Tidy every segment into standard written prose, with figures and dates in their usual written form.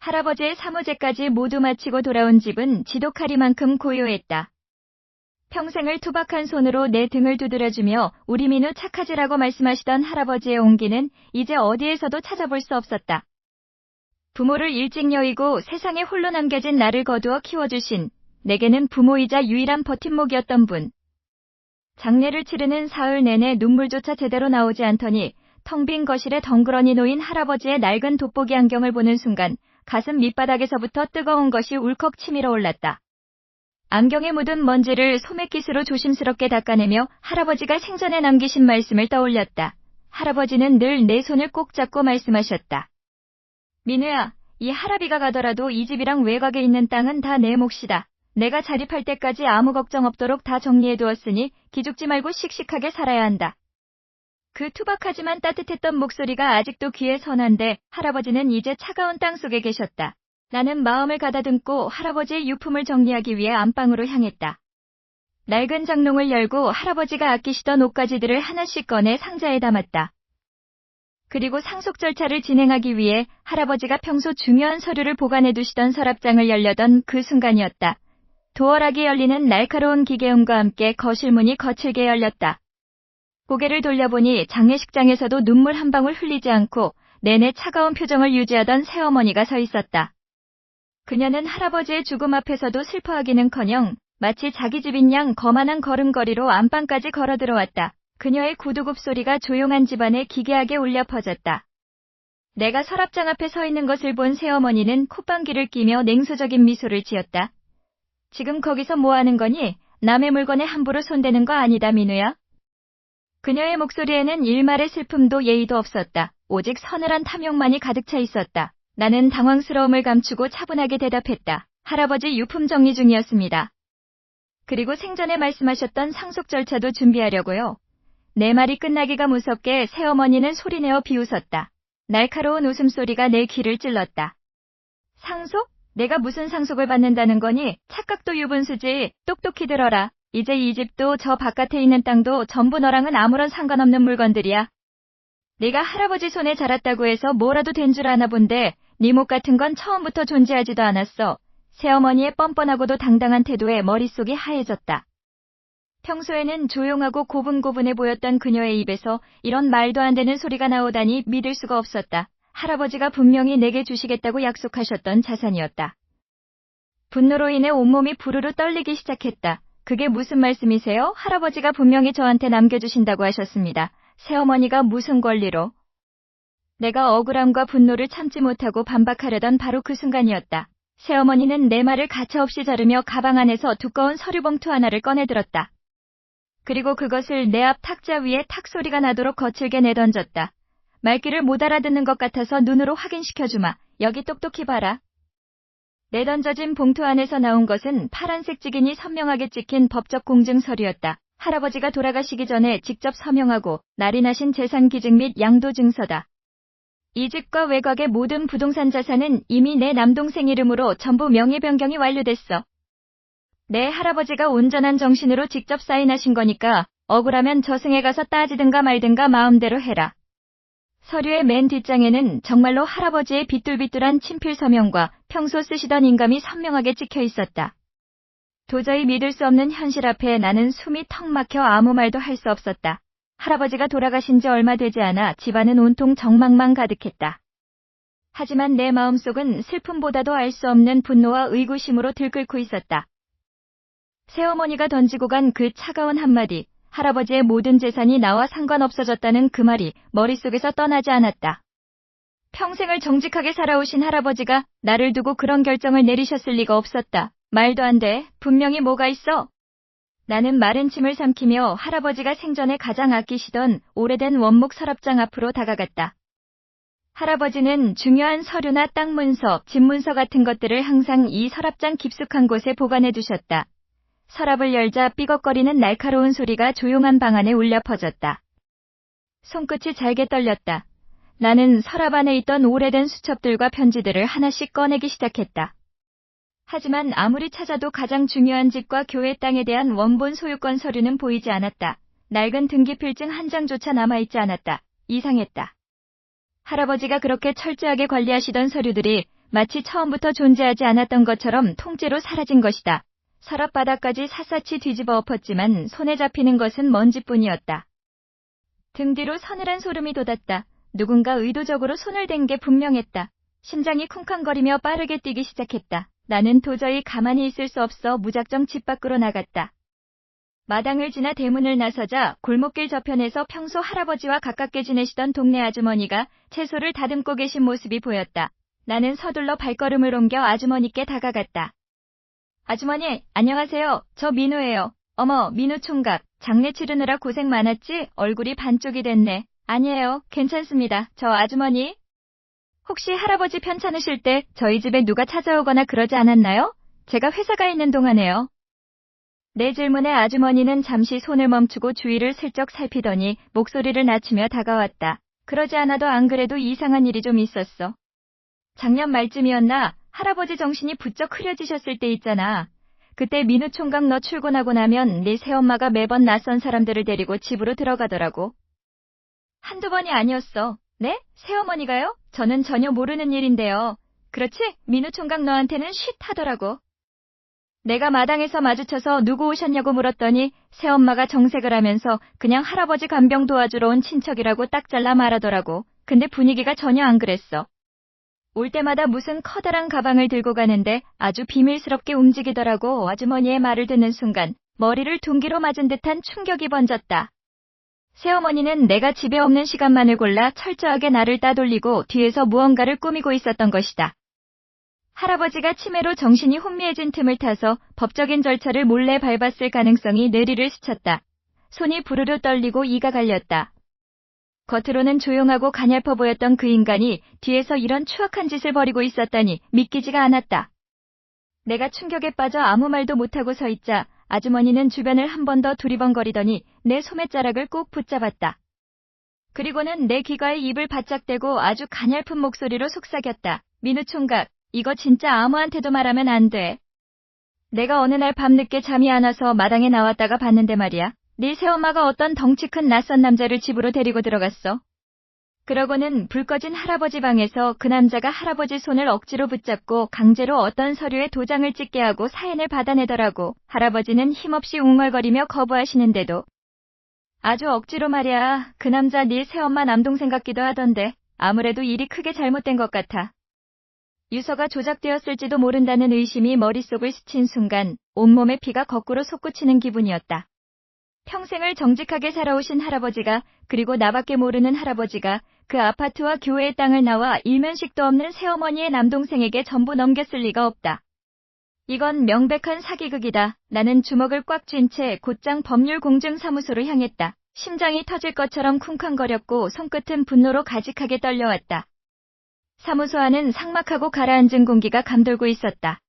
할아버지의 사무제까지 모두 마치고 돌아온 집은 지독하리만큼 고요했다. 평생을 투박한 손으로 내 등을 두드려주며 우리 민우 착하지라고 말씀하시던 할아버지의 온기는 이제 어디에서도 찾아볼 수 없었다. 부모를 일찍 여의고 세상에 홀로 남겨진 나를 거두어 키워주신 내게는 부모이자 유일한 버팀목이었던 분. 장례를 치르는 사흘 내내 눈물조차 제대로 나오지 않더니 텅 빈 거실에 덩그러니 놓인 할아버지의 낡은 돋보기 안경을 보는 순간 가슴 밑바닥에서부터 뜨거운 것이 울컥 치밀어 올랐다. 안경에 묻은 먼지를 소매깃으로 조심스럽게 닦아내며 할아버지가 생전에 남기신 말씀을 떠올렸다. 할아버지는 늘 내 손을 꼭 잡고 말씀하셨다. 민우야, 이 할아비가 가더라도 이 집이랑 외곽에 있는 땅은 다 내 몫이다. 내가 자립할 때까지 아무 걱정 없도록 다 정리해두었으니 기죽지 말고 씩씩하게 살아야 한다. 그 투박하지만 따뜻했던 목소리가 아직도 귀에 선한데 할아버지는 이제 차가운 땅속에 계셨다. 나는 마음을 가다듬고 할아버지의 유품을 정리하기 위해 안방으로 향했다. 낡은 장롱을 열고 할아버지가 아끼시던 옷가지들을 하나씩 꺼내 상자에 담았다. 그리고 상속 절차를 진행하기 위해 할아버지가 평소 중요한 서류를 보관해 두시던 서랍장을 열려던 그 순간이었다. 도어락이 열리는 날카로운 기계음과 함께 거실 문이 거칠게 열렸다. 고개를 돌려보니 장례식장에서도 눈물 한 방울 흘리지 않고 내내 차가운 표정을 유지하던 새어머니가 서 있었다. 그녀는 할아버지의 죽음 앞에서도 슬퍼하기는커녕 마치 자기 집인 양 거만한 걸음걸이로 안방까지 걸어 들어왔다. 그녀의 구두굽 소리가 조용한 집안에 기괴하게 울려 퍼졌다. 내가 서랍장 앞에 서 있는 것을 본 새어머니는 콧방귀를 끼며 냉소적인 미소를 지었다. 지금 거기서 뭐 하는 거니? 남의 물건에 함부로 손대는 거 아니다, 민우야. 그녀의 목소리에는 일말의 슬픔도 예의도 없었다. 오직 서늘한 탐욕만이 가득 차 있었다. 나는 당황스러움을 감추고 차분하게 대답했다. 할아버지 유품 정리 중이었습니다. 그리고 생전에 말씀하셨던 상속 절차도 준비하려고요. 내 말이 끝나기가 무섭게 새어머니는 소리내어 비웃었다. 날카로운 웃음소리가 내 귀를 찔렀다. 상속? 내가 무슨 상속을 받는다는 거니? 착각도 유분수지. 똑똑히 들어라. 이제 이 집도 저 바깥에 있는 땅도 전부 너랑은 아무런 상관없는 물건들이야. 네가 할아버지 손에 자랐다고 해서 뭐라도 된 줄 아나 본데 네 목 같은 건 처음부터 존재하지도 않았어. 새어머니의 뻔뻔하고도 당당한 태도에 머릿속이 하얘졌다. 평소에는 조용하고 고분고분해 보였던 그녀의 입에서 이런 말도 안 되는 소리가 나오다니 믿을 수가 없었다. 할아버지가 분명히 내게 주시겠다고 약속하셨던 자산이었다. 분노로 인해 온몸이 부르르 떨리기 시작했다. 그게 무슨 말씀이세요? 할아버지가 분명히 저한테 남겨주신다고 하셨습니다. 새어머니가 무슨 권리로? 내가 억울함과 분노를 참지 못하고 반박하려던 바로 그 순간이었다. 새어머니는 내 말을 가차없이 자르며 가방 안에서 두꺼운 서류봉투 하나를 꺼내들었다. 그리고 그것을 내 앞 탁자 위에 탁 소리가 나도록 거칠게 내던졌다. 말귀를 못 알아듣는 것 같아서 눈으로 확인시켜주마. 여기 똑똑히 봐라. 내던져진 봉투 안에서 나온 것은 파란색 직인이 선명하게 찍힌 법적 공증 서류였다. 할아버지가 돌아가시기 전에 직접 서명하고 날인하신 재산 기증 및 양도 증서다. 이 집과 외곽의 모든 부동산 자산은 이미 내 남동생 이름으로 전부 명의 변경이 완료됐어. 내 할아버지가 온전한 정신으로 직접 사인하신 거니까 억울하면 저승에 가서 따지든가 말든가 마음대로 해라. 서류의 맨 뒷장에는 정말로 할아버지의 비뚤비뚤한 친필 서명과 평소 쓰시던 인감이 선명하게 찍혀 있었다. 도저히 믿을 수 없는 현실 앞에 나는 숨이 턱 막혀 아무 말도 할 수 없었다. 할아버지가 돌아가신 지 얼마 되지 않아 집안은 온통 정막만 가득했다. 하지만 내 마음속은 슬픔보다도 알 수 없는 분노와 의구심으로 들끓고 있었다. 새어머니가 던지고 간 그 차가운 한마디, 할아버지의 모든 재산이 나와 상관없어졌다는 그 말이 머릿속에서 떠나지 않았다. 평생을 정직하게 살아오신 할아버지가 나를 두고 그런 결정을 내리셨을 리가 없었다. 말도 안 돼. 분명히 뭐가 있어. 나는 마른 침을 삼키며 할아버지가 생전에 가장 아끼시던 오래된 원목 서랍장 앞으로 다가갔다. 할아버지는 중요한 서류나 땅 문서, 집 문서 같은 것들을 항상 이 서랍장 깊숙한 곳에 보관해 두셨다. 서랍을 열자 삐걱거리는 날카로운 소리가 조용한 방 안에 울려 퍼졌다. 손끝이 잘게 떨렸다. 나는 서랍 안에 있던 오래된 수첩들과 편지들을 하나씩 꺼내기 시작했다. 하지만 아무리 찾아도 가장 중요한 집과 교회 땅에 대한 원본 소유권 서류는 보이지 않았다. 낡은 등기필증 한 장조차 남아있지 않았다. 이상했다. 할아버지가 그렇게 철저하게 관리하시던 서류들이 마치 처음부터 존재하지 않았던 것처럼 통째로 사라진 것이다. 서랍 바닥까지 샅샅이 뒤집어 엎었지만 손에 잡히는 것은 먼지뿐이었다. 등 뒤로 서늘한 소름이 돋았다. 누군가 의도적으로 손을 댄 게 분명했다. 심장이 쿵쾅거리며 빠르게 뛰기 시작했다. 나는 도저히 가만히 있을 수 없어 무작정 집 밖으로 나갔다. 마당을 지나 대문을 나서자 골목길 저편에서 평소 할아버지와 가깝게 지내시던 동네 아주머니가 채소를 다듬고 계신 모습이 보였다. 나는 서둘러 발걸음을 옮겨 아주머니께 다가갔다. 아주머니, 안녕하세요. 저 민우예요. 어머, 민우 총각. 장례 치르느라 고생 많았지? 얼굴이 반쪽이 됐네. 아니에요. 괜찮습니다. 저 아주머니. 혹시 할아버지 편찮으실 때 저희 집에 누가 찾아오거나 그러지 않았나요? 제가 회사가 있는 동안에요. 내 질문에 아주머니는 잠시 손을 멈추고 주위를 슬쩍 살피더니 목소리를 낮추며 다가왔다. 그러지 않아도 안 그래도 이상한 일이 좀 있었어. 작년 말쯤이었나 할아버지 정신이 부쩍 흐려지셨을 때 있잖아. 그때 민우 총각 너 출근하고 나면 네 새엄마가 매번 낯선 사람들을 데리고 집으로 들어가더라고. 한두 번이 아니었어. 네? 새어머니가요? 저는 전혀 모르는 일인데요. 그렇지? 민우 총각 너한테는 쉿 하더라고. 내가 마당에서 마주쳐서 누구 오셨냐고 물었더니 새엄마가 정색을 하면서 그냥 할아버지 간병 도와주러 온 친척이라고 딱 잘라 말하더라고. 근데 분위기가 전혀 안 그랬어. 올 때마다 무슨 커다란 가방을 들고 가는데 아주 비밀스럽게 움직이더라고. 아주머니의 말을 듣는 순간 머리를 둔기로 맞은 듯한 충격이 번졌다. 새어머니는 내가 집에 없는 시간만을 골라 철저하게 나를 따돌리고 뒤에서 무언가를 꾸미고 있었던 것이다. 할아버지가 치매로 정신이 혼미해진 틈을 타서 법적인 절차를 몰래 밟았을 가능성이 뇌리를 스쳤다. 손이 부르르 떨리고 이가 갈렸다. 겉으로는 조용하고 가냘퍼 보였던 그 인간이 뒤에서 이런 추악한 짓을 벌이고 있었다니 믿기지가 않았다. 내가 충격에 빠져 아무 말도 못하고 서 있자 아주머니는 주변을 한 번 더 두리번거리더니 내 소매자락을 꼭 붙잡았다. 그리고는 내 귀가에 입을 바짝 대고 아주 가냘픈 목소리로 속삭였다. 민우 총각, 이거 진짜 아무한테도 말하면 안 돼. 내가 어느 날 밤늦게 잠이 안 와서 마당에 나왔다가 봤는데 말이야. 네 새엄마가 어떤 덩치 큰 낯선 남자를 집으로 데리고 들어갔어. 그러고는 불 꺼진 할아버지 방에서 그 남자가 할아버지 손을 억지로 붙잡고 강제로 어떤 서류에 도장을 찍게 하고 사인을 받아내더라고. 할아버지는 힘없이 웅얼거리며 거부하시는데도 아주 억지로 말이야. 그 남자 네 새엄마 남동생 같기도 하던데 아무래도 일이 크게 잘못된 것 같아. 유서가 조작되었을지도 모른다는 의심이 머릿속을 스친 순간 온몸의 피가 거꾸로 솟구치는 기분이었다. 평생을 정직하게 살아오신 할아버지가, 그리고 나밖에 모르는 할아버지가 그 아파트와 교회의 땅을 나와 일면식도 없는 새어머니의 남동생에게 전부 넘겼을 리가 없다. 이건 명백한 사기극이다. 나는 주먹을 꽉 쥔 채 곧장 법률공증사무소로 향했다. 심장이 터질 것처럼 쿵쾅거렸고 손끝은 분노로 가직하게 떨려왔다. 사무소 안은 삭막하고 가라앉은 공기가 감돌고 있었다.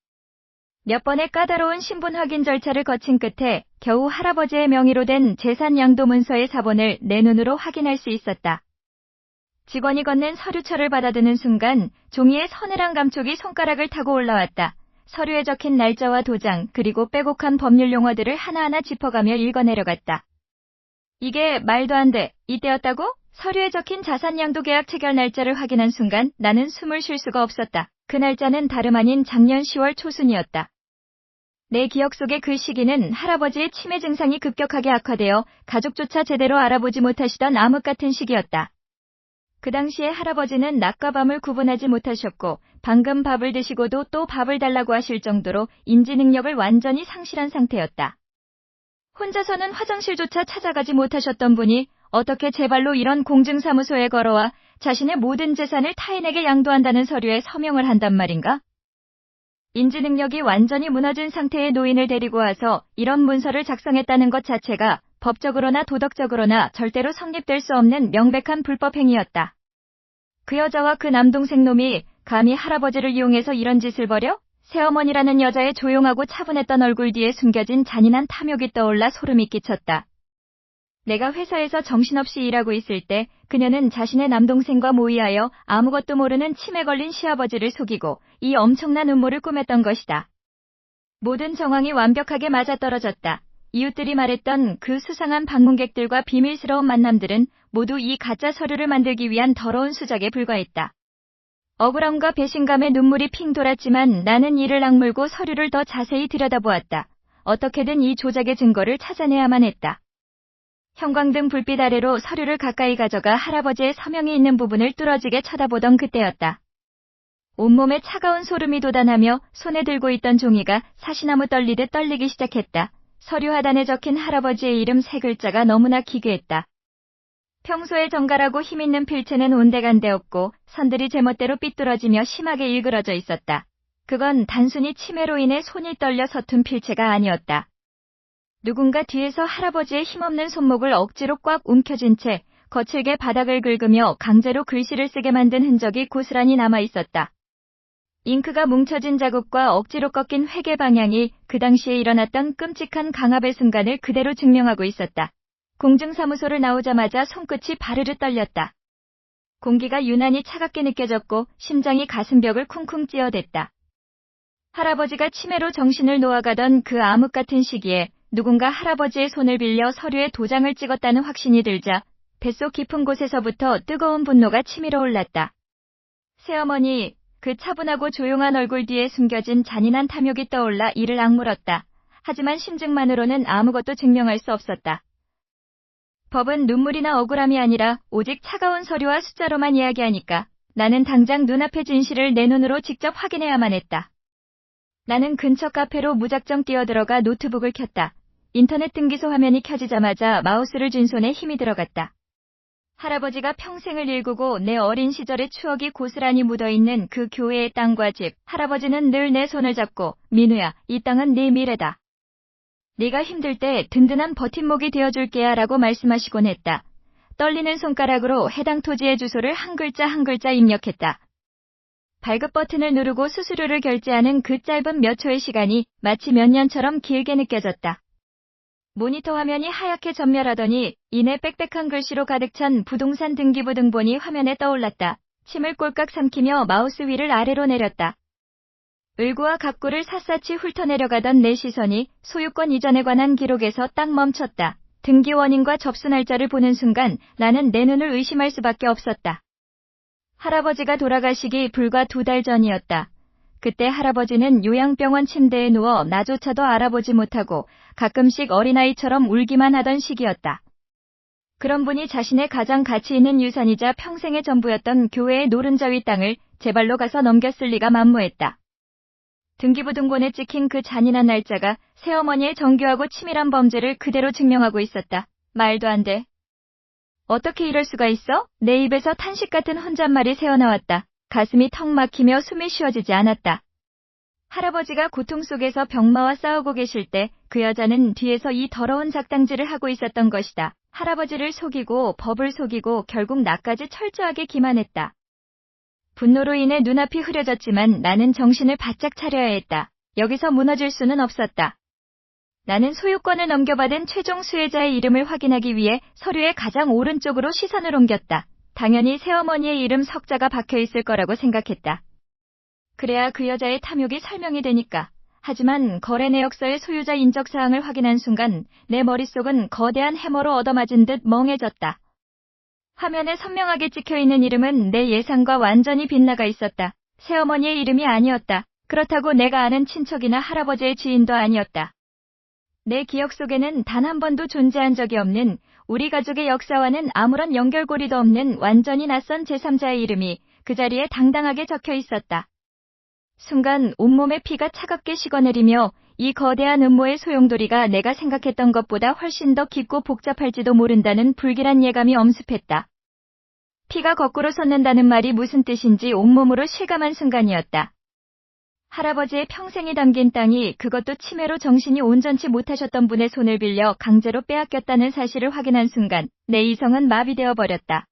몇 번의 까다로운 신분 확인 절차를 거친 끝에 겨우 할아버지의 명의로 된 재산 양도 문서의 사본을 내 눈으로 확인할 수 있었다. 직원이 건넨 서류철을 받아드는 순간 종이의 서늘한 감촉이 손가락을 타고 올라왔다. 서류에 적힌 날짜와 도장, 그리고 빼곡한 법률 용어들을 하나하나 짚어가며 읽어내려갔다. 이게 말도 안 돼. 이때였다고? 서류에 적힌 자산양도 계약 체결 날짜를 확인한 순간 나는 숨을 쉴 수가 없었다. 그 날짜는 다름 아닌 작년 10월 초순이었다. 내 기억 속의 그 시기는 할아버지의 치매 증상이 급격하게 악화되어 가족조차 제대로 알아보지 못하시던 암흑 같은 시기였다. 그 당시에 할아버지는 낮과 밤을 구분하지 못하셨고 방금 밥을 드시고도 또 밥을 달라고 하실 정도로 인지 능력을 완전히 상실한 상태였다. 혼자서는 화장실조차 찾아가지 못하셨던 분이 어떻게 제 발로 이런 공증사무소에 걸어와 자신의 모든 재산을 타인에게 양도한다는 서류에 서명을 한단 말인가? 인지 능력이 완전히 무너진 상태의 노인을 데리고 와서 이런 문서를 작성했다는 것 자체가 법적으로나 도덕적으로나 절대로 성립될 수 없는 명백한 불법 행위였다. 그 여자와 그 남동생 놈이 감히 할아버지를 이용해서 이런 짓을 벌여? 새어머니라는 여자의 조용하고 차분했던 얼굴 뒤에 숨겨진 잔인한 탐욕이 떠올라 소름이 끼쳤다. 내가 회사에서 정신없이 일하고 있을 때 그녀는 자신의 남동생과 모의하여 아무것도 모르는 치매 걸린 시아버지를 속이고 이 엄청난 음모를 꾸몄던 것이다. 모든 정황이 완벽하게 맞아떨어졌다. 이웃들이 말했던 그 수상한 방문객들과 비밀스러운 만남들은 모두 이 가짜 서류를 만들기 위한 더러운 수작에 불과했다. 억울함과 배신감에 눈물이 핑 돌았지만 나는 이를 악물고 서류를 더 자세히 들여다보았다. 어떻게든 이 조작의 증거를 찾아내야만 했다. 형광등 불빛 아래로 서류를 가까이 가져가 할아버지의 서명이 있는 부분을 뚫어지게 쳐다보던 그때였다. 온몸에 차가운 소름이 돋아나며 손에 들고 있던 종이가 사시나무 떨리듯 떨리기 시작했다. 서류 하단에 적힌 할아버지의 이름 3글자가 너무나 기괴했다. 평소에 정갈하고 힘있는 필체는 온데간데 없고 선들이 제멋대로 삐뚤어지며 심하게 일그러져 있었다. 그건 단순히 치매로 인해 손이 떨려 서툰 필체가 아니었다. 누군가 뒤에서 할아버지의 힘없는 손목을 억지로 꽉 움켜쥔 채 거칠게 바닥을 긁으며 강제로 글씨를 쓰게 만든 흔적이 고스란히 남아있었다. 잉크가 뭉쳐진 자국과 억지로 꺾인 회계 방향이 그 당시에 일어났던 끔찍한 강압의 순간을 그대로 증명하고 있었다. 공증사무소를 나오자마자 손끝이 바르르 떨렸다. 공기가 유난히 차갑게 느껴졌고 심장이 가슴벽을 쿵쿵 찌어댔다. 할아버지가 치매로 정신을 놓아가던 그 암흑 같은 시기에 누군가 할아버지의 손을 빌려 서류에 도장을 찍었다는 확신이 들자 뱃속 깊은 곳에서부터 뜨거운 분노가 치밀어 올랐다. 새어머니, 그 차분하고 조용한 얼굴 뒤에 숨겨진 잔인한 탐욕이 떠올라 이를 악물었다. 하지만 심증만으로는 아무것도 증명할 수 없었다. 법은 눈물이나 억울함이 아니라 오직 차가운 서류와 숫자로만 이야기하니까 나는 당장 눈앞의 진실을 내 눈으로 직접 확인해야만 했다. 나는 근처 카페로 무작정 뛰어들어가 노트북을 켰다. 인터넷 등기소 화면이 켜지자마자 마우스를 쥔 손에 힘이 들어갔다. 할아버지가 평생을 일구고 내 어린 시절의 추억이 고스란히 묻어있는 그 교회의 땅과 집, 할아버지는 늘 내 손을 잡고 민우야, 이 땅은 네 미래다. 네가 힘들 때 든든한 버팀목이 되어줄게야 라고 말씀하시곤 했다. 떨리는 손가락으로 해당 토지의 주소를 한 글자 한 글자 입력했다. 발급 버튼을 누르고 수수료를 결제하는 그 짧은 몇 초의 시간이 마치 몇 년처럼 길게 느껴졌다. 모니터 화면이 하얗게 전멸하더니 이내 빽빽한 글씨로 가득 찬 부동산 등기부 등본이 화면에 떠올랐다. 침을 꼴깍 삼키며 마우스 휠을 아래로 내렸다. 을구와 갑구를 샅샅이 훑어내려가던 내 시선이 소유권 이전에 관한 기록에서 딱 멈췄다. 등기 원인과 접수 날짜를 보는 순간 나는 내 눈을 의심할 수밖에 없었다. 할아버지가 돌아가시기 불과 2달 전이었다. 그때 할아버지는 요양병원 침대에 누워 나조차도 알아보지 못하고 가끔씩 어린아이처럼 울기만 하던 시기였다. 그런 분이 자신의 가장 가치 있는 유산이자 평생의 전부였던 교회의 노른자 위 땅을 제 발로 가서 넘겼을 리가 만무했다. 등기부 등본에 찍힌 그 잔인한 날짜가 새어머니의 정교하고 치밀한 범죄를 그대로 증명하고 있었다. 말도 안 돼. 어떻게 이럴 수가 있어? 내 입에서 탄식 같은 혼잣말이 새어나왔다. 가슴이 턱 막히며 숨이 쉬어지지 않았다. 할아버지가 고통 속에서 병마와 싸우고 계실 때 그 여자는 뒤에서 이 더러운 작당질을 하고 있었던 것이다. 할아버지를 속이고 법을 속이고 결국 나까지 철저하게 기만했다. 분노로 인해 눈앞이 흐려졌지만 나는 정신을 바짝 차려야 했다. 여기서 무너질 수는 없었다. 나는 소유권을 넘겨받은 최종 수혜자의 이름을 확인하기 위해 서류의 가장 오른쪽으로 시선을 옮겼다. 당연히 새어머니의 이름 석자가 박혀있을 거라고 생각했다. 그래야 그 여자의 탐욕이 설명이 되니까. 하지만 거래 내역서의 소유자 인적사항을 확인한 순간 내 머릿속은 거대한 해머로 얻어맞은 듯 멍해졌다. 화면에 선명하게 찍혀있는 이름은 내 예상과 완전히 빗나가 있었다. 새어머니의 이름이 아니었다. 그렇다고 내가 아는 친척이나 할아버지의 지인도 아니었다. 내 기억 속에는 단 한 번도 존재한 적이 없는 우리 가족의 역사와는 아무런 연결고리도 없는 완전히 낯선 제3자의 이름이 그 자리에 당당하게 적혀 있었다. 순간 온몸에 피가 차갑게 식어내리며 이 거대한 음모의 소용돌이가 내가 생각했던 것보다 훨씬 더 깊고 복잡할지도 모른다는 불길한 예감이 엄습했다. 피가 거꾸로 솟는다는 말이 무슨 뜻인지 온몸으로 실감한 순간이었다. 할아버지의 평생이 담긴 땅이 그것도 치매로 정신이 온전치 못하셨던 분의 손을 빌려 강제로 빼앗겼다는 사실을 확인한 순간 내 이성은 마비되어 버렸다.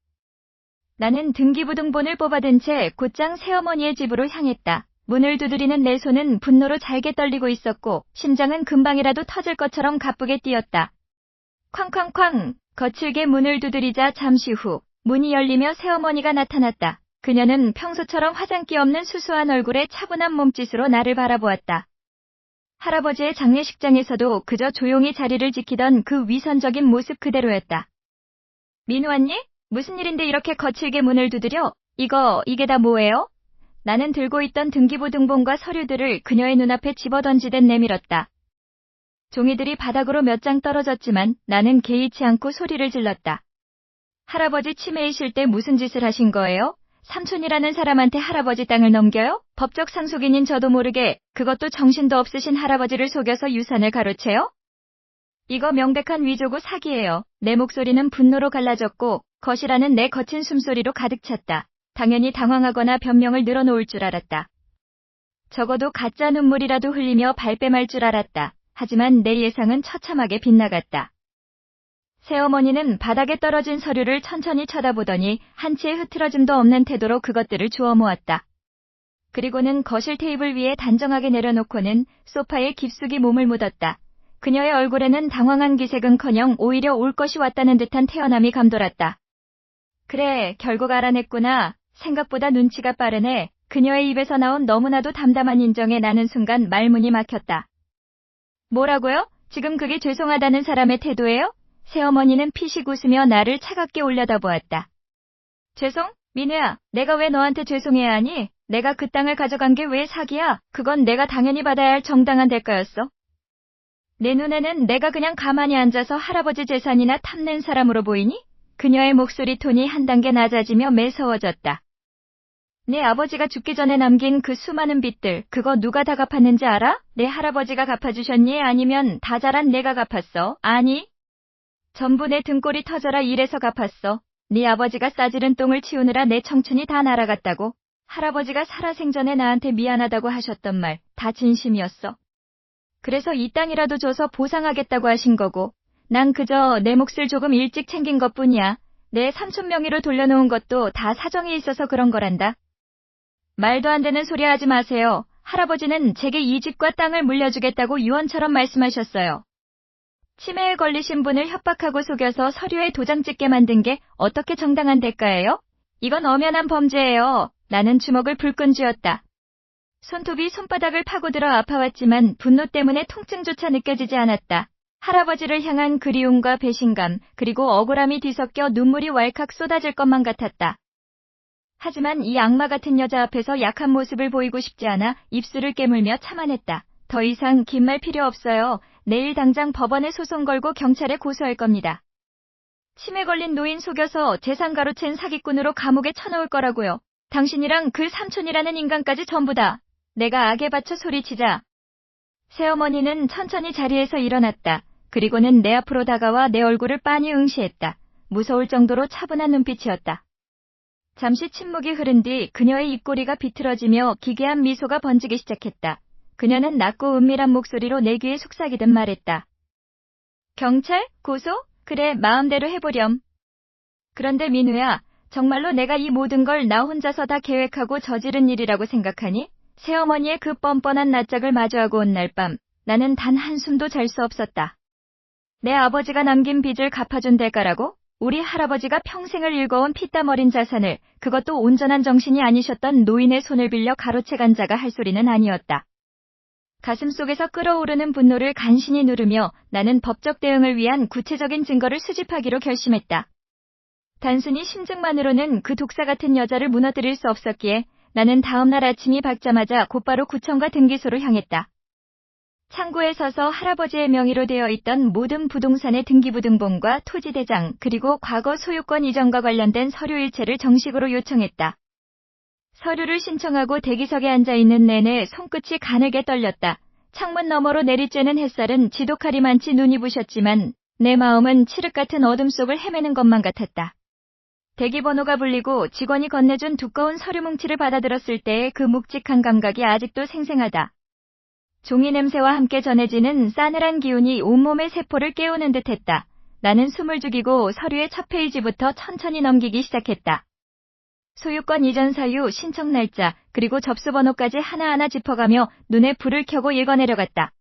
나는 등기부 등본을 뽑아든 채 곧장 새어머니의 집으로 향했다. 문을 두드리는 내 손은 분노로 잘게 떨리고 있었고 심장은 금방이라도 터질 것처럼 가쁘게 뛰었다. 쾅쾅쾅! 거칠게 문을 두드리자 잠시 후 문이 열리며 새어머니가 나타났다. 그녀는 평소처럼 화장기 없는 수수한 얼굴에 차분한 몸짓으로 나를 바라보았다. 할아버지의 장례식장에서도 그저 조용히 자리를 지키던 그 위선적인 모습 그대로였다. 민우 언니? 무슨 일인데 이렇게 거칠게 문을 두드려? 이게 다 뭐예요? 나는 들고 있던 등기부등본과 서류들을 그녀의 눈앞에 집어던지듯 내밀었다. 종이들이 바닥으로 몇 장 떨어졌지만 나는 개의치 않고 소리를 질렀다. 할아버지 치매이실 때 무슨 짓을 하신 거예요? 삼촌이라는 사람한테 할아버지 땅을 넘겨요? 법적 상속인인 저도 모르게 그것도 정신도 없으신 할아버지를 속여서 유산을 가로채요? 이거 명백한 위조고 사기예요. 내 목소리는 분노로 갈라졌고 거시라는 내 거친 숨소리로 가득 찼다. 당연히 당황하거나 변명을 늘어놓을 줄 알았다. 적어도 가짜 눈물이라도 흘리며 발뺌할 줄 알았다. 하지만 내 예상은 처참하게 빗나갔다. 새어머니는 바닥에 떨어진 서류를 천천히 쳐다보더니 한치의 흐트러짐도 없는 태도로 그것들을 주워 모았다. 그리고는 거실 테이블 위에 단정하게 내려놓고는 소파에 깊숙이 몸을 묻었다. 그녀의 얼굴에는 당황한 기색은커녕 오히려 올 것이 왔다는 듯한 태연함이 감돌았다. 그래, 결국 알아냈구나. 생각보다 눈치가 빠르네. 그녀의 입에서 나온 너무나도 담담한 인정에 나는 순간 말문이 막혔다. 뭐라고요? 지금 그게 죄송하다는 사람의 태도예요? 새어머니는 피식 웃으며 나를 차갑게 올려다보았다. 죄송? 민우야, 내가 왜 너한테 죄송해야 하니? 내가 그 땅을 가져간 게 왜 사기야? 그건 내가 당연히 받아야 할 정당한 대가였어. 내 눈에는 내가 그냥 가만히 앉아서 할아버지 재산이나 탐낸 사람으로 보이니? 그녀의 목소리 톤이 한 단계 낮아지며 매서워졌다. 내 아버지가 죽기 전에 남긴 그 수많은 빚들, 그거 누가 다 갚았는지 알아? 내 할아버지가 갚아주셨니? 아니면 다 자란 내가 갚았어? 아니. 전부 내 등골이 터져라 이래서 갚았어. 네 아버지가 싸지른 똥을 치우느라 내 청춘이 다 날아갔다고. 할아버지가 살아생전에 나한테 미안하다고 하셨던 말, 다 진심이었어. 그래서 이 땅이라도 줘서 보상하겠다고 하신 거고, 난 그저 내 몫을 조금 일찍 챙긴 것뿐이야. 내 삼촌 명의로 돌려놓은 것도 다 사정이 있어서 그런 거란다. 말도 안 되는 소리 하지 마세요. 할아버지는 제게 이 집과 땅을 물려주겠다고 유언처럼 말씀하셨어요. 치매에 걸리신 분을 협박하고 속여서 서류에 도장 찍게 만든 게 어떻게 정당한 대가예요? 이건 엄연한 범죄예요. 나는 주먹을 불끈 쥐었다. 손톱이 손바닥을 파고들어 아파왔지만 분노 때문에 통증조차 느껴지지 않았다. 할아버지를 향한 그리움과 배신감, 그리고 억울함이 뒤섞여 눈물이 왈칵 쏟아질 것만 같았다. 하지만 이 악마 같은 여자 앞에서 약한 모습을 보이고 싶지 않아 입술을 깨물며 참아냈다. 더 이상 긴 말 필요 없어요. 내일 당장 법원에 소송 걸고 경찰에 고소할 겁니다. 치매 걸린 노인 속여서 재산 가로챈 사기꾼으로 감옥에 쳐넣을 거라고요. 당신이랑 그 삼촌이라는 인간까지 전부 다. 내가 악에 받쳐 소리치자. 새어머니는 천천히 자리에서 일어났다. 그리고는 내 앞으로 다가와 내 얼굴을 빤히 응시했다. 무서울 정도로 차분한 눈빛이었다. 잠시 침묵이 흐른 뒤 그녀의 입꼬리가 비틀어지며 기괴한 미소가 번지기 시작했다. 그녀는 낮고 은밀한 목소리로 내 귀에 속삭이듯 말했다. 경찰? 고소? 그래, 마음대로 해보렴. 그런데 민우야, 정말로 내가 이 모든 걸 나 혼자서 다 계획하고 저지른 일이라고 생각하니? 새어머니의 그 뻔뻔한 낯짝을 마주하고 온 날 밤, 나는 단 한숨도 잘 수 없었다. 내 아버지가 남긴 빚을 갚아준 대가라고? 우리 할아버지가 평생을 일궈온 피땀 어린 자산을, 그것도 온전한 정신이 아니셨던 노인의 손을 빌려 가로채 간 자가 할 소리는 아니었다. 가슴속에서 끓어오르는 분노를 간신히 누르며 나는 법적 대응을 위한 구체적인 증거를 수집하기로 결심했다. 단순히 심증만으로는 그 독사 같은 여자를 무너뜨릴 수 없었기에 나는 다음날 아침이 밝자마자 곧바로 구청과 등기소로 향했다. 창구에 서서 할아버지의 명의로 되어 있던 모든 부동산의 등기부등본과 토지대장 그리고 과거 소유권 이전과 관련된 서류 일체를 정식으로 요청했다. 서류를 신청하고 대기석에 앉아있는 내내 손끝이 가늘게 떨렸다. 창문 너머로 내리쬐는 햇살은 지독하리 많지 눈이 부셨지만 내 마음은 칠흑 같은 어둠 속을 헤매는 것만 같았다. 대기번호가 불리고 직원이 건네준 두꺼운 서류 뭉치를 받아들었을 때의 그 묵직한 감각이 아직도 생생하다. 종이 냄새와 함께 전해지는 싸늘한 기운이 온몸의 세포를 깨우는 듯했다. 나는 숨을 죽이고 서류의 첫 페이지부터 천천히 넘기기 시작했다. 소유권 이전 사유, 신청 날짜, 그리고 접수 번호까지 하나하나 짚어가며 눈에 불을 켜고 읽어내려갔다.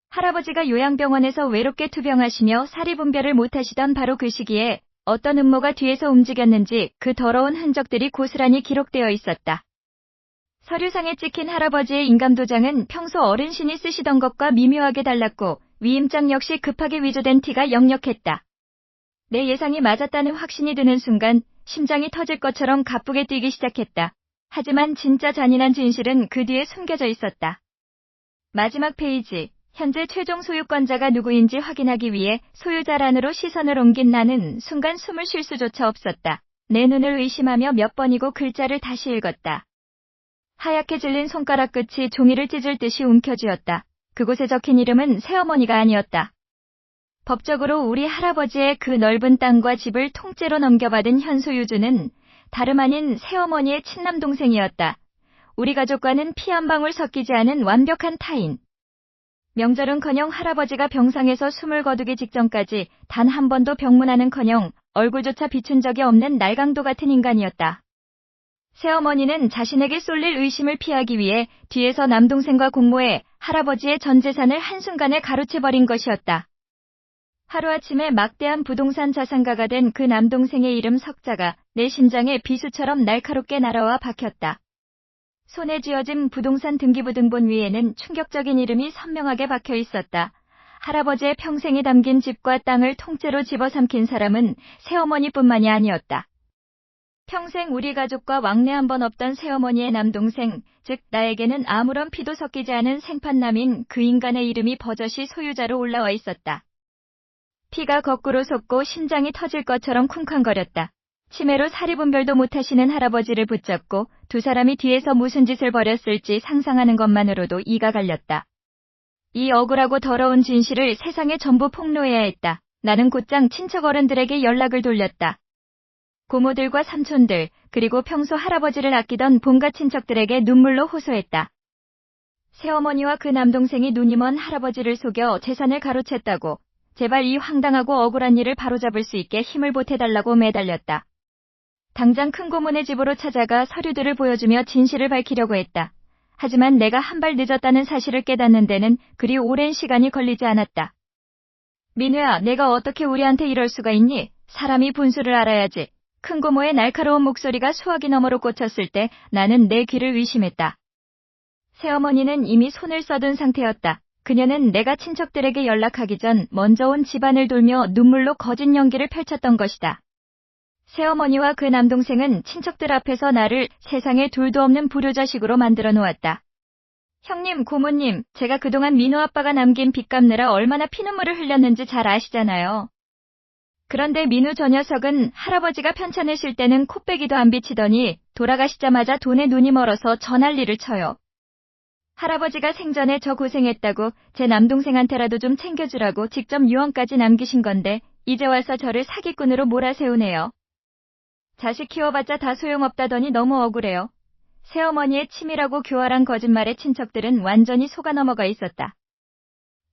할아버지가 요양병원에서 외롭게 투병하시며 사리분별을 못하시던 바로 그 시기에 어떤 음모가 뒤에서 움직였는지 그 더러운 흔적들이 고스란히 기록되어 있었다. 서류상에 찍힌 할아버지의 인감도장은 평소 어른신이 쓰시던 것과 미묘하게 달랐고 위임장 역시 급하게 위조된 티가 역력했다. 내 예상이 맞았다는 확신이 드는 순간 심장이 터질 것처럼 가쁘게 뛰기 시작했다. 하지만 진짜 잔인한 진실은 그 뒤에 숨겨져 있었다. 마지막 페이지. 현재 최종 소유권자가 누구인지 확인하기 위해 소유자란으로 시선을 옮긴 나는 순간 숨을 쉴 수조차 없었다. 내 눈을 의심하며 몇 번이고 글자를 다시 읽었다. 하얗게 질린 손가락 끝이 종이를 찢을 듯이 움켜쥐었다. 그곳에 적힌 이름은 새어머니가 아니었다. 법적으로 우리 할아버지의 그 넓은 땅과 집을 통째로 넘겨받은 현 소유주는 다름 아닌 새어머니의 친남동생이었다. 우리 가족과는 피 한 방울 섞이지 않은 완벽한 타인. 명절은커녕 할아버지가 병상에서 숨을 거두기 직전까지 단 한 번도 병문안은커녕 얼굴조차 비춘 적이 없는 날강도 같은 인간이었다. 새어머니는 자신에게 쏠릴 의심을 피하기 위해 뒤에서 남동생과 공모해 할아버지의 전 재산을 한순간에 가로채버린 것이었다. 하루아침에 막대한 부동산 자산가가 된 그 남동생의 이름 석자가 내 심장에 비수처럼 날카롭게 날아와 박혔다. 손에 쥐어진 부동산 등기부등본 위에는 충격적인 이름이 선명하게 박혀 있었다. 할아버지의 평생이 담긴 집과 땅을 통째로 집어삼킨 사람은 새어머니뿐만이 아니었다. 평생 우리 가족과 왕래 한 번 없던 새어머니의 남동생, 즉 나에게는 아무런 피도 섞이지 않은 생판남인 그 인간의 이름이 버젓이 소유자로 올라와 있었다. 피가 거꾸로 솟고 심장이 터질 것처럼 쿵쾅거렸다. 치매로 사리분별도 못하시는 할아버지를 붙잡고 두 사람이 뒤에서 무슨 짓을 벌였을지 상상하는 것만으로도 이가 갈렸다. 이 억울하고 더러운 진실을 세상에 전부 폭로해야 했다. 나는 곧장 친척 어른들에게 연락을 돌렸다. 고모들과 삼촌들, 그리고 평소 할아버지를 아끼던 본가 친척들에게 눈물로 호소했다. 새어머니와 그 남동생이 눈이 먼 할아버지를 속여 재산을 가로챘다고, 제발 이 황당하고 억울한 일을 바로잡을 수 있게 힘을 보태달라고 매달렸다. 당장 큰 고모네 집으로 찾아가 서류들을 보여주며 진실을 밝히려고 했다. 하지만 내가 한 발 늦었다는 사실을 깨닫는 데는 그리 오랜 시간이 걸리지 않았다. 민우야, 내가 어떻게 우리한테 이럴 수가 있니? 사람이 분수를 알아야지. 큰 고모의 날카로운 목소리가 수화기 너머로 꽂혔을 때 나는 내 귀를 의심했다. 새어머니는 이미 손을 써둔 상태였다. 그녀는 내가 친척들에게 연락하기 전 먼저 온 집안을 돌며 눈물로 거짓 연기를 펼쳤던 것이다. 새어머니와 그 남동생은 친척들 앞에서 나를 세상에 둘도 없는 불효자식으로 만들어 놓았다. 형님, 고모님, 제가 그동안 민호 아빠가 남긴 빚 갚느라 얼마나 피눈물을 흘렸는지 잘 아시잖아요. 그런데 민우 저 녀석은 할아버지가 편찮으실 때는 코빼기도 안 비치더니 돌아가시자마자 돈에 눈이 멀어서 저 난리를 쳐요. 할아버지가 생전에 저 고생했다고 제 남동생한테라도 좀 챙겨주라고 직접 유언까지 남기신 건데 이제 와서 저를 사기꾼으로 몰아세우네요. 자식 키워봤자 다 소용없다더니 너무 억울해요. 새어머니의 치밀하고 교활한 거짓말에 친척들은 완전히 속아 넘어가 있었다.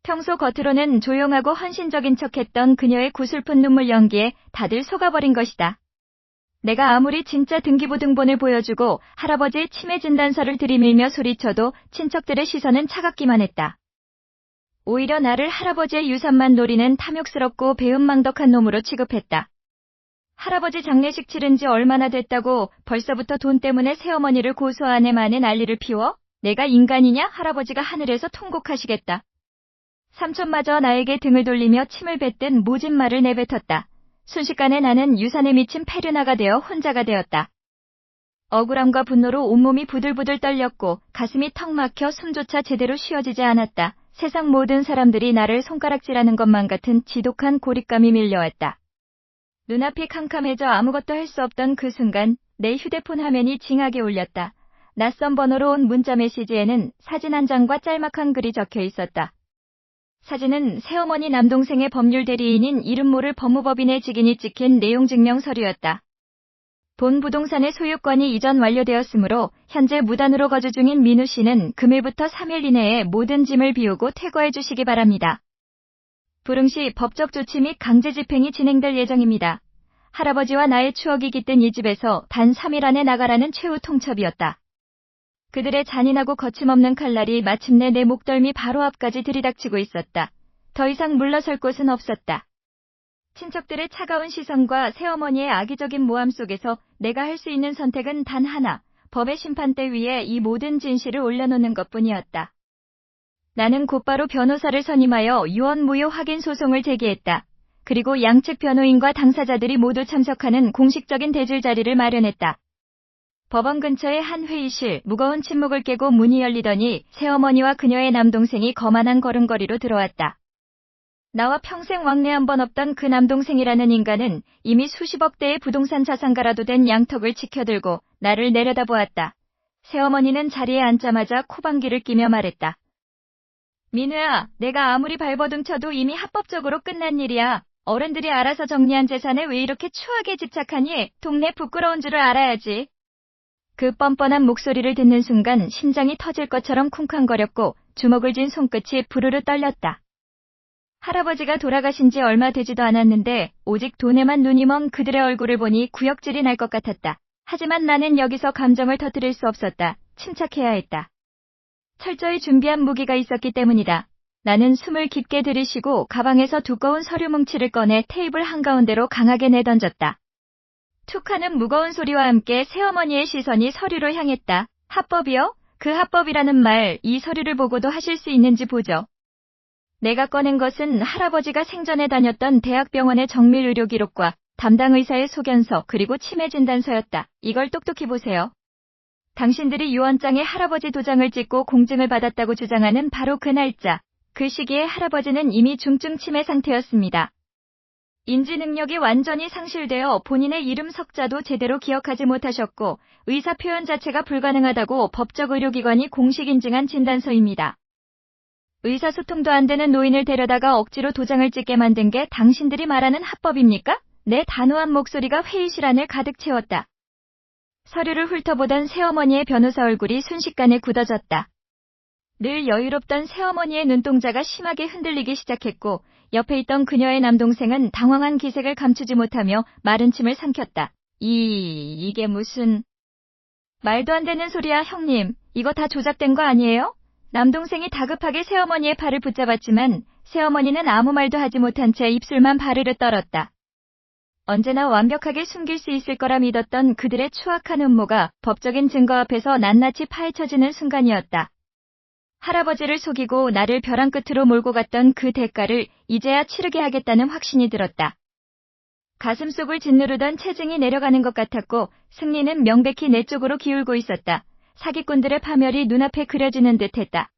평소 겉으로는 조용하고 헌신적인 척했던 그녀의 구슬픈 눈물 연기에 다들 속아버린 것이다. 내가 아무리 진짜 등기부등본을 보여주고 할아버지의 치매 진단서를 들이밀며 소리쳐도 친척들의 시선은 차갑기만 했다. 오히려 나를 할아버지의 유산만 노리는 탐욕스럽고 배은망덕한 놈으로 취급했다. 할아버지 장례식 치른 지 얼마나 됐다고 벌써부터 돈 때문에 새어머니를 고소하네 마네 난리를 피워? 내가 인간이냐? 할아버지가 하늘에서 통곡하시겠다. 삼촌마저 나에게 등을 돌리며 침을 뱉듯 모진 말을 내뱉었다. 순식간에 나는 유산에 미친 페르나가 되어 혼자가 되었다. 억울함과 분노로 온몸이 부들부들 떨렸고 가슴이 턱 막혀 숨조차 제대로 쉬어지지 않았다. 세상 모든 사람들이 나를 손가락질하는 것만 같은 지독한 고립감이 밀려왔다. 눈앞이 캄캄해져 아무것도 할 수 없던 그 순간 내 휴대폰 화면이 징하게 울렸다. 낯선 번호로 온 문자 메시지에는 사진 한 장과 짤막한 글이 적혀 있었다. 사진은 새어머니 남동생의 법률 대리인인 이름 모를 법무법인의 직인이 찍힌 내용 증명 서류였다. 본 부동산의 소유권이 이전 완료되었으므로 현재 무단으로 거주 중인 민우 씨는 금일부터 3일 이내에 모든 짐을 비우고 퇴거해 주시기 바랍니다. 불응 시 법적 조치 및 강제 집행이 진행될 예정입니다. 할아버지와 나의 추억이 깃든 이 집에서 단 3일 안에 나가라는 최후 통첩이었다. 그들의 잔인하고 거침없는 칼날이 마침내 내 목덜미 바로 앞까지 들이닥치고 있었다. 더 이상 물러설 곳은 없었다. 친척들의 차가운 시선과 새어머니의 악의적인 모함 속에서 내가 할 수 있는 선택은 단 하나, 법의 심판대 위에 이 모든 진실을 올려놓는 것뿐이었다. 나는 곧바로 변호사를 선임하여 유언 무효 확인 소송을 제기했다. 그리고 양측 변호인과 당사자들이 모두 참석하는 공식적인 대질 자리를 마련했다. 법원 근처의 한 회의실, 무거운 침묵을 깨고 문이 열리더니 새어머니와 그녀의 남동생이 거만한 걸음걸이로 들어왔다. 나와 평생 왕래 한 번 없던 그 남동생이라는 인간은 이미 수십억 대의 부동산 자산가라도 된 양턱을 치켜들고 나를 내려다보았다. 새어머니는 자리에 앉자마자 코방귀를 끼며 말했다. 민우야, 내가 아무리 발버둥 쳐도 이미 합법적으로 끝난 일이야. 어른들이 알아서 정리한 재산에 왜 이렇게 추하게 집착하니? 동네 부끄러운 줄을 알아야지. 그 뻔뻔한 목소리를 듣는 순간 심장이 터질 것처럼 쿵쾅거렸고 주먹을 쥔 손끝이 부르르 떨렸다. 할아버지가 돌아가신 지 얼마 되지도 않았는데 오직 돈에만 눈이 먼 그들의 얼굴을 보니 구역질이 날 것 같았다. 하지만 나는 여기서 감정을 터뜨릴 수 없었다. 침착해야 했다. 철저히 준비한 무기가 있었기 때문이다. 나는 숨을 깊게 들이쉬고 가방에서 두꺼운 서류 뭉치를 꺼내 테이블 한가운데로 강하게 내던졌다. 툭 하는 무거운 소리와 함께 새어머니의 시선이 서류로 향했다. 합법이요? 그 합법이라는 말, 이 서류를 보고도 하실 수 있는지 보죠. 내가 꺼낸 것은 할아버지가 생전에 다녔던 대학병원의 정밀 의료 기록과 담당 의사의 소견서 그리고 치매 진단서였다. 이걸 똑똑히 보세요. 당신들이 유언장에 할아버지 도장을 찍고 공증을 받았다고 주장하는 바로 그 날짜. 그 시기에 할아버지는 이미 중증 치매 상태였습니다. 인지 능력이 완전히 상실되어 본인의 이름 석자도 제대로 기억하지 못하셨고 의사 표현 자체가 불가능하다고 법적 의료기관이 공식 인증한 진단서입니다. 의사소통도 안 되는 노인을 데려다가 억지로 도장을 찍게 만든 게 당신들이 말하는 합법입니까? 내 단호한 목소리가 회의실 안을 가득 채웠다. 서류를 훑어보던 새어머니의 변호사 얼굴이 순식간에 굳어졌다. 늘 여유롭던 새어머니의 눈동자가 심하게 흔들리기 시작했고 옆에 있던 그녀의 남동생은 당황한 기색을 감추지 못하며 마른 침을 삼켰다. 이게 무슨... 말도 안 되는 소리야, 형님. 이거 다 조작된 거 아니에요? 남동생이 다급하게 새어머니의 팔을 붙잡았지만 새어머니는 아무 말도 하지 못한 채 입술만 바르르 떨었다. 언제나 완벽하게 숨길 수 있을 거라 믿었던 그들의 추악한 음모가 법적인 증거 앞에서 낱낱이 파헤쳐지는 순간이었다. 할아버지를 속이고 나를 벼랑 끝으로 몰고 갔던 그 대가를 이제야 치르게 하겠다는 확신이 들었다. 가슴속을 짓누르던 체증이 내려가는 것 같았고 승리는 명백히 내 쪽으로 기울고 있었다. 사기꾼들의 파멸이 눈앞에 그려지는 듯했다.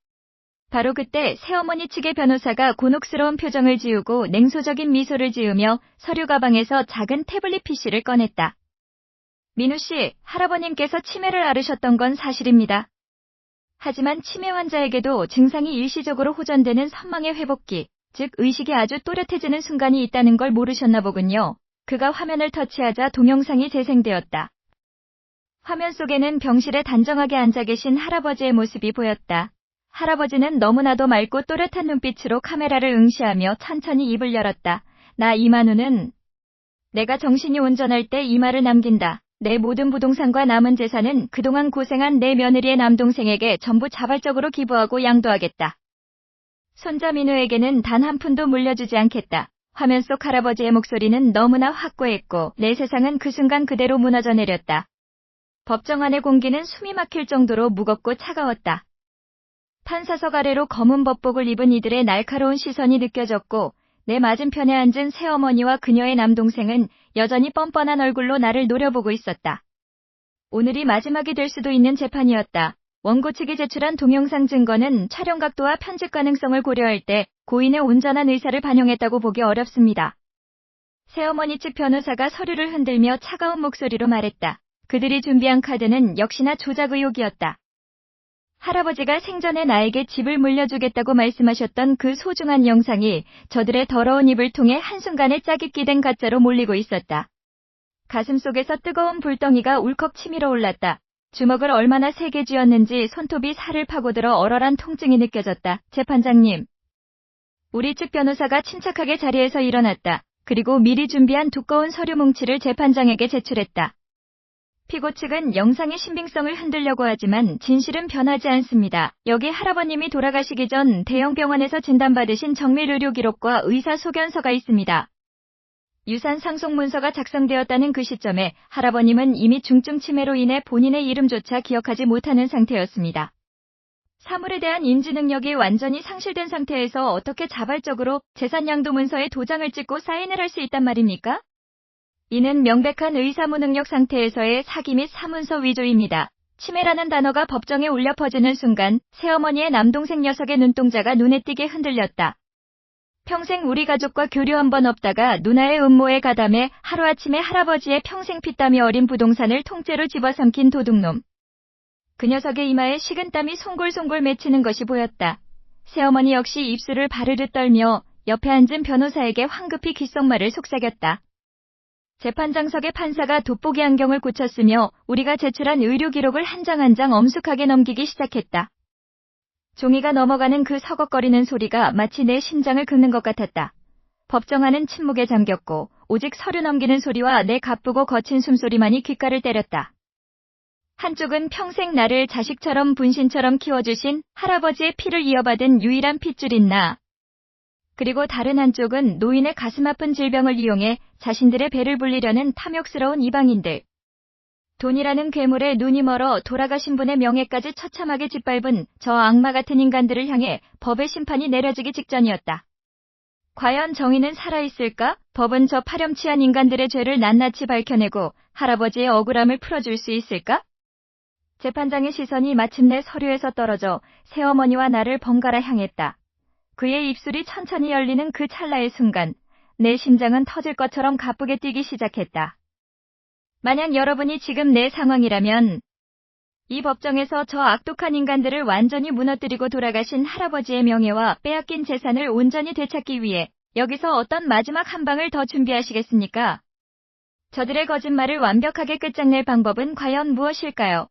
바로 그때 새어머니 측의 변호사가 곤혹스러운 표정을 지우고 냉소적인 미소를 지으며 서류 가방에서 작은 태블릿 PC를 꺼냈다. 민우 씨, 할아버님께서 치매를 앓으셨던 건 사실입니다. 하지만 치매 환자에게도 증상이 일시적으로 호전되는 선망의 회복기, 즉 의식이 아주 또렷해지는 순간이 있다는 걸 모르셨나 보군요. 그가 화면을 터치하자 동영상이 재생되었다. 화면 속에는 병실에 단정하게 앉아 계신 할아버지의 모습이 보였다. 할아버지는 너무나도 맑고 또렷한 눈빛으로 카메라를 응시하며 천천히 입을 열었다. 나 이만우는 내가 정신이 온전할 때 이 말을 남긴다. 내 모든 부동산과 남은 재산은 그동안 고생한 내 며느리의 남동생에게 전부 자발적으로 기부하고 양도하겠다. 손자 민우에게는 단 한 푼도 물려주지 않겠다. 화면 속 할아버지의 목소리는 너무나 확고했고 내 세상은 그 순간 그대로 무너져 내렸다. 법정 안의 공기는 숨이 막힐 정도로 무겁고 차가웠다. 판사석 아래로 검은 법복을 입은 이들의 날카로운 시선이 느껴졌고 내 맞은편에 앉은 새어머니와 그녀의 남동생은 여전히 뻔뻔한 얼굴로 나를 노려보고 있었다. 오늘이 마지막이 될 수도 있는 재판이었다. 원고 측이 제출한 동영상 증거는 촬영 각도와 편집 가능성을 고려할 때 고인의 온전한 의사를 반영했다고 보기 어렵습니다. 새어머니 측 변호사가 서류를 흔들며 차가운 목소리로 말했다. 그들이 준비한 카드는 역시나 조작 의혹이었다. 할아버지가 생전에 나에게 집을 물려주겠다고 말씀하셨던 그 소중한 영상이 저들의 더러운 입을 통해 한순간에 짜깁기 된 가짜로 몰리고 있었다. 가슴속에서 뜨거운 불덩이가 울컥 치밀어 올랐다. 주먹을 얼마나 세게 쥐었는지 손톱이 살을 파고들어 얼얼한 통증이 느껴졌다. 재판장님. 우리 측 변호사가 침착하게 자리에서 일어났다. 그리고 미리 준비한 두꺼운 서류 뭉치를 재판장에게 제출했다. 피고 측은 영상의 신빙성을 흔들려고 하지만 진실은 변하지 않습니다. 여기 할아버님이 돌아가시기 전 대형 병원에서 진단받으신 정밀 의료 기록과 의사 소견서가 있습니다. 유산 상속 문서가 작성되었다는 그 시점에 할아버님은 이미 중증 치매로 인해 본인의 이름조차 기억하지 못하는 상태였습니다. 사물에 대한 인지 능력이 완전히 상실된 상태에서 어떻게 자발적으로 재산 양도 문서에 도장을 찍고 사인을 할 수 있단 말입니까? 이는 명백한 의사무능력 상태에서의 사기 및 사문서 위조입니다. 치매라는 단어가 법정에 울려 퍼지는 순간 새어머니의 남동생 녀석의 눈동자가 눈에 띄게 흔들렸다. 평생 우리 가족과 교류 한 번 없다가 누나의 음모에 가담해 하루아침에 할아버지의 평생 피땀이 어린 부동산을 통째로 집어삼킨 도둑놈. 그 녀석의 이마에 식은땀이 송골송골 맺히는 것이 보였다. 새어머니 역시 입술을 바르르 떨며 옆에 앉은 변호사에게 황급히 귓속말을 속삭였다. 재판장석의 판사가 돋보기 안경을 고쳤으며 우리가 제출한 의료 기록을 한 장 한 장 엄숙하게 넘기기 시작했다. 종이가 넘어가는 그 서걱거리는 소리가 마치 내 심장을 긁는 것 같았다. 법정안은 침묵에 잠겼고 오직 서류 넘기는 소리와 내 가쁘고 거친 숨소리만이 귓가를 때렸다. 한쪽은 평생 나를 자식처럼 분신처럼 키워주신 할아버지의 피를 이어받은 유일한 핏줄인 나. 그리고 다른 한쪽은 노인의 가슴 아픈 질병을 이용해 자신들의 배를 불리려는 탐욕스러운 이방인들. 돈이라는 괴물에 눈이 멀어 돌아가신 분의 명예까지 처참하게 짓밟은 저 악마 같은 인간들을 향해 법의 심판이 내려지기 직전이었다. 과연 정의는 살아있을까? 법은 저 파렴치한 인간들의 죄를 낱낱이 밝혀내고 할아버지의 억울함을 풀어줄 수 있을까? 재판장의 시선이 마침내 서류에서 떨어져 새어머니와 나를 번갈아 향했다. 그의 입술이 천천히 열리는 그 찰나의 순간 내 심장은 터질 것처럼 가쁘게 뛰기 시작했다. 만약 여러분이 지금 내 상황이라면 이 법정에서 저 악독한 인간들을 완전히 무너뜨리고 돌아가신 할아버지의 명예와 빼앗긴 재산을 온전히 되찾기 위해 여기서 어떤 마지막 한 방을 더 준비하시겠습니까? 저들의 거짓말을 완벽하게 끝장낼 방법은 과연 무엇일까요?